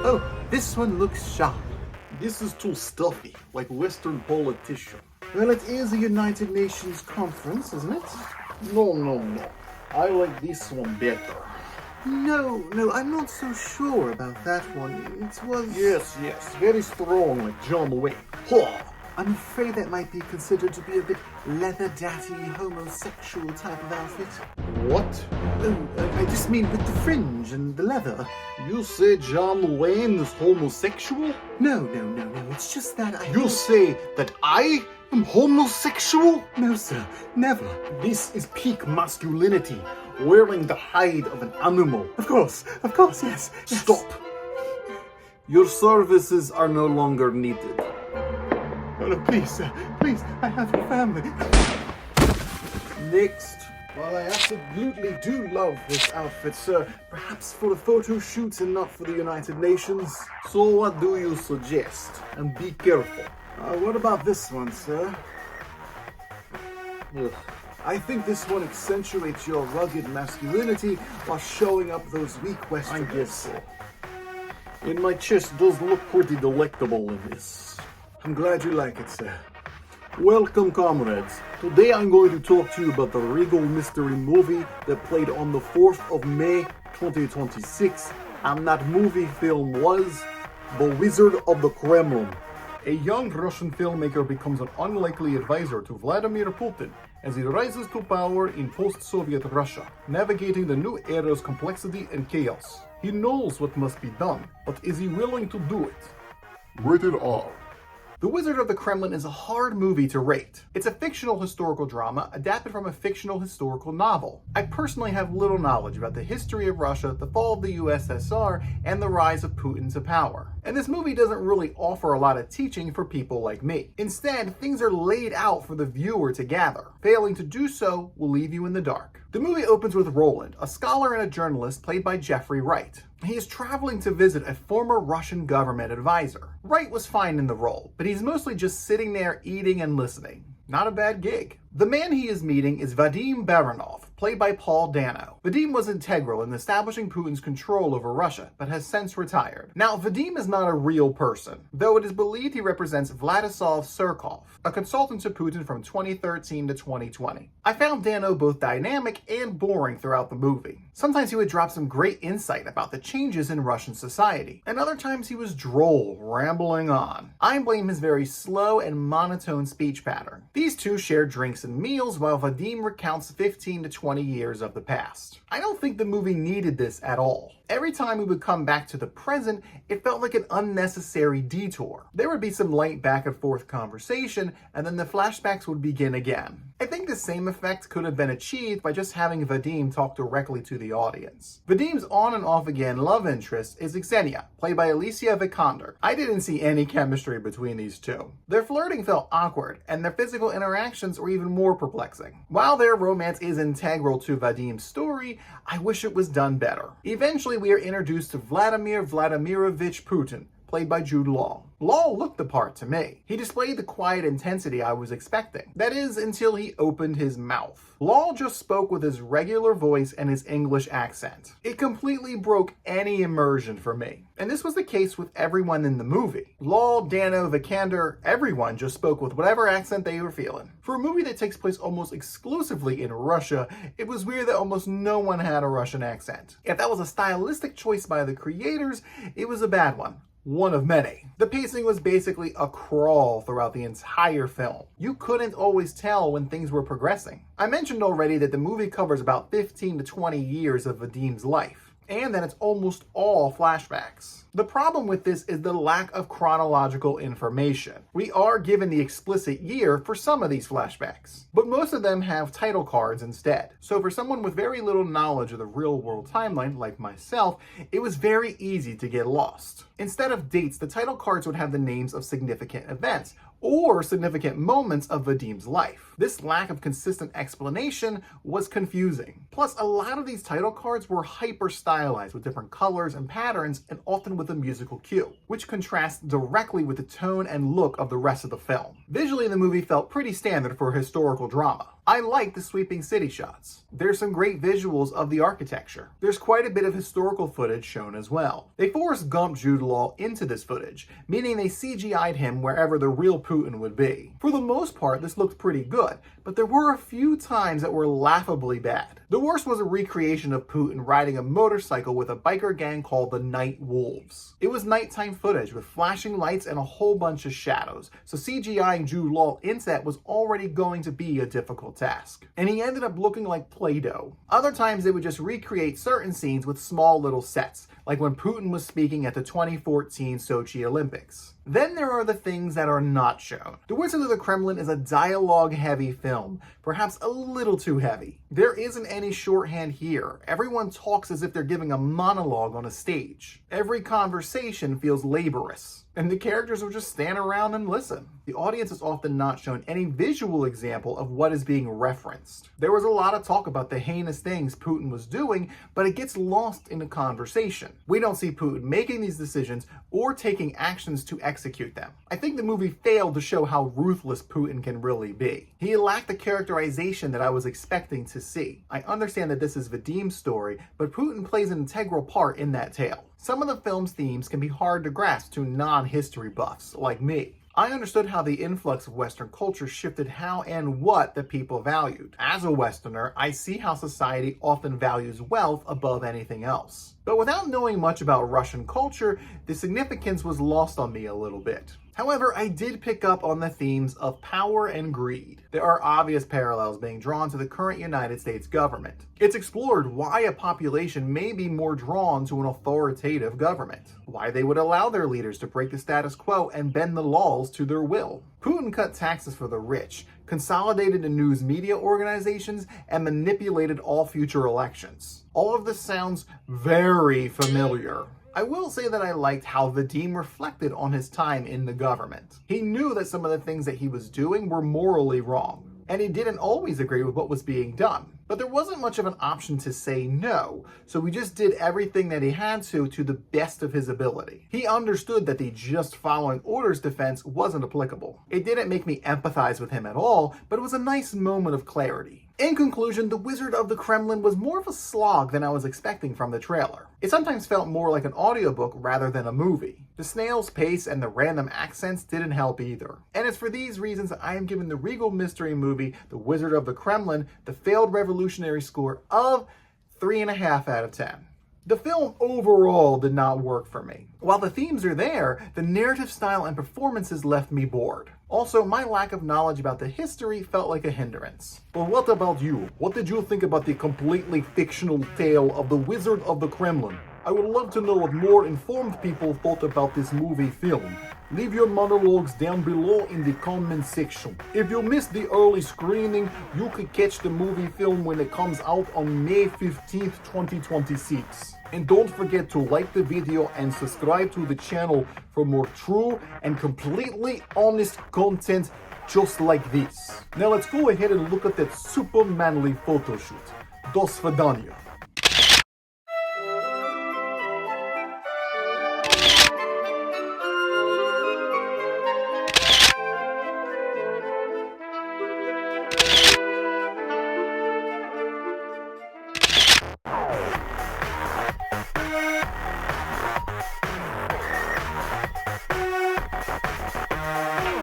Oh, this one looks sharp. This is too stuffy, like Western politician. Well, it is a United Nations conference, isn't it? No. I like this one better. No, I'm not so sure about that one. It was... Yes, very strong, like John Wayne. Huh. I'm afraid that might be considered to be a bit leather-daddy, homosexual type of outfit. What? Oh, I just mean with the fringe and the leather. You say John Wayne is homosexual? No, it's just that You say that I am homosexual? No, sir, never. This is peak masculinity, wearing the hide of an animal. Of course, yes. Stop. Your services are no longer needed. No, please, sir, please, I have a family. Next. Well, I absolutely do love this outfit, sir. Perhaps for a photo shoot and not for the United Nations. So what do you suggest? And be careful. What about this one, sir? Ugh. I think this one accentuates your rugged masculinity while showing up those weak I Westerners. guess so. And my chest does look pretty delectable in this. I'm glad you like it, sir. Welcome, comrades. Today I'm going to talk to you about the Regal Mystery Movie that played on the 4th of May 2026, and that movie film was The Wizard of the Kremlin. A young Russian filmmaker becomes an unlikely advisor to Vladimir Putin as he rises to power in post-Soviet Russia, navigating the new era's complexity and chaos. He knows what must be done, but is he willing to do it? Rated R. The Wizard of the Kremlin is a hard movie to rate. It's a fictional historical drama adapted from a fictional historical novel. I personally have little knowledge about the history of Russia, the fall of the USSR, and the rise of Putin to power. And this movie doesn't really offer a lot of teaching for people like me. Instead, things are laid out for the viewer to gather. Failing to do so will leave you in the dark. The movie opens with Roland, a scholar and a journalist played by Jeffrey Wright. He is traveling to visit a former Russian government advisor. Wright was fine in the role, but he's mostly just sitting there eating and listening. Not a bad gig. The man he is meeting is Vadim Baranov, played by Paul Dano. Vadim was integral in establishing Putin's control over Russia, but has since retired. Now, Vadim is not a real person, though it is believed he represents Vladislav Surkov, a consultant to Putin from 2013 to 2020. I found Dano both dynamic and boring throughout the movie. Sometimes he would drop some great insight about the changes in Russian society, and other times he was droll, rambling on. I blame his very slow and monotone speech pattern. These two share drinks and meals while Vadim recounts 15 to 20 years of the past. I don't think the movie needed this at all. Every time we would come back to the present, it felt like an unnecessary detour. There would be some light back and forth conversation, and then the flashbacks would begin again. I think the same effect could have been achieved by just having Vadim talk directly to the audience. Vadim's on and off again love interest is Xenia, played by Alicia Vikander. I didn't see any chemistry between these two. Their flirting felt awkward, and their physical interactions were even more perplexing. While their romance is integral to Vadim's story, I wish it was done better. Eventually, we are introduced to Vladimir Vladimirovich Putin, played by Jude Law. Law looked the part to me. He displayed the quiet intensity I was expecting. That is, until he opened his mouth. Law just spoke with his regular voice and his English accent. It completely broke any immersion for me. And this was the case with everyone in the movie. Law, Dano, Vikander, everyone just spoke with whatever accent they were feeling. For a movie that takes place almost exclusively in Russia, it was weird that almost no one had a Russian accent. If that was a stylistic choice by the creators, it was a bad one. One of many. The pacing was basically a crawl throughout the entire film. You couldn't always tell when things were progressing. I mentioned already that the movie covers about 15 to 20 years of Vadim's life, and that it's almost all flashbacks. The problem with this is the lack of chronological information. We are given the explicit year for some of these flashbacks, but most of them have title cards instead. So for someone with very little knowledge of the real-world timeline, like myself, it was very easy to get lost. Instead of dates, the title cards would have the names of significant events, or significant moments of Vadim's life. This lack of consistent explanation was confusing. Plus, a lot of these title cards were hyper-stylized with different colors and patterns, and often with a musical cue, which contrasts directly with the tone and look of the rest of the film. Visually, the movie felt pretty standard for a historical drama. I like the sweeping city shots. There's some great visuals of the architecture. There's quite a bit of historical footage shown as well. They Forrest Gump Jude Law into this footage, meaning they CGI'd him wherever the real Putin would be. For the most part, this looked pretty good, but there were a few times that were laughably bad. The worst was a recreation of Putin riding a motorcycle with a biker gang called the Night Wolves. It was nighttime footage with flashing lights and a whole bunch of shadows, so CGIing Jude Law into that was already going to be a difficult task. And he ended up looking like Play-Doh. Other times they would just recreate certain scenes with small little sets, like when Putin was speaking at the 2014 Sochi Olympics. Then there are the things that are not shown. The Wizard of the Kremlin is a dialogue-heavy film, perhaps a little too heavy. There isn't any shorthand here. Everyone talks as if they're giving a monologue on a stage. Every conversation feels laborious, and the characters will just stand around and listen. The audience is often not shown any visual example of what is being referenced. There was a lot of talk about the heinous things Putin was doing, but it gets lost in the conversation. We don't see Putin making these decisions or taking actions to execute them. I think the movie failed to show how ruthless Putin can really be. He lacked the characterization that I was expecting to see. I understand that this is Vadim's story, but Putin plays an integral part in that tale. Some of the film's themes can be hard to grasp to non-history buffs like me. I understood how the influx of Western culture shifted how and what the people valued. As a Westerner, I see how society often values wealth above anything else. But without knowing much about Russian culture, the significance was lost on me a little bit. However, I did pick up on the themes of power and greed. There are obvious parallels being drawn to the current United States government. It's explored why a population may be more drawn to an authoritative government, why they would allow their leaders to break the status quo and bend the laws to their will. Putin cut taxes for the rich, consolidated the news media organizations, and manipulated all future elections. All of this sounds very familiar. I will say that I liked how Vadim reflected on his time in the government. He knew that some of the things that he was doing were morally wrong, and he didn't always agree with what was being done. But there wasn't much of an option to say no, so he just did everything that he had to the best of his ability. He understood that the just following orders defense wasn't applicable. It didn't make me empathize with him at all, but it was a nice moment of clarity. In conclusion, The Wizard of the Kremlin was more of a slog than I was expecting from the trailer. It sometimes felt more like an audiobook rather than a movie. The snail's pace and the random accents didn't help either. And it's for these reasons I am giving the Regal Mystery Movie, The Wizard of the Kremlin, the failed revolutionary score of 3.5 out of 10. The film overall did not work for me. While the themes are there, the narrative style and performances left me bored. Also, my lack of knowledge about the history felt like a hindrance. But what about you? What did you think about the completely fictional tale of the Wizard of the Kremlin? I would love to know what more informed people thought about this movie film. Leave your monologues down below in the comment section. If you missed the early screening, you could catch the movie film when it comes out on May 15th, 2026. And don't forget to like the video and subscribe to the channel for more true and completely honest content just like this. Now let's go ahead and look at that super manly photo shoot. До свидания.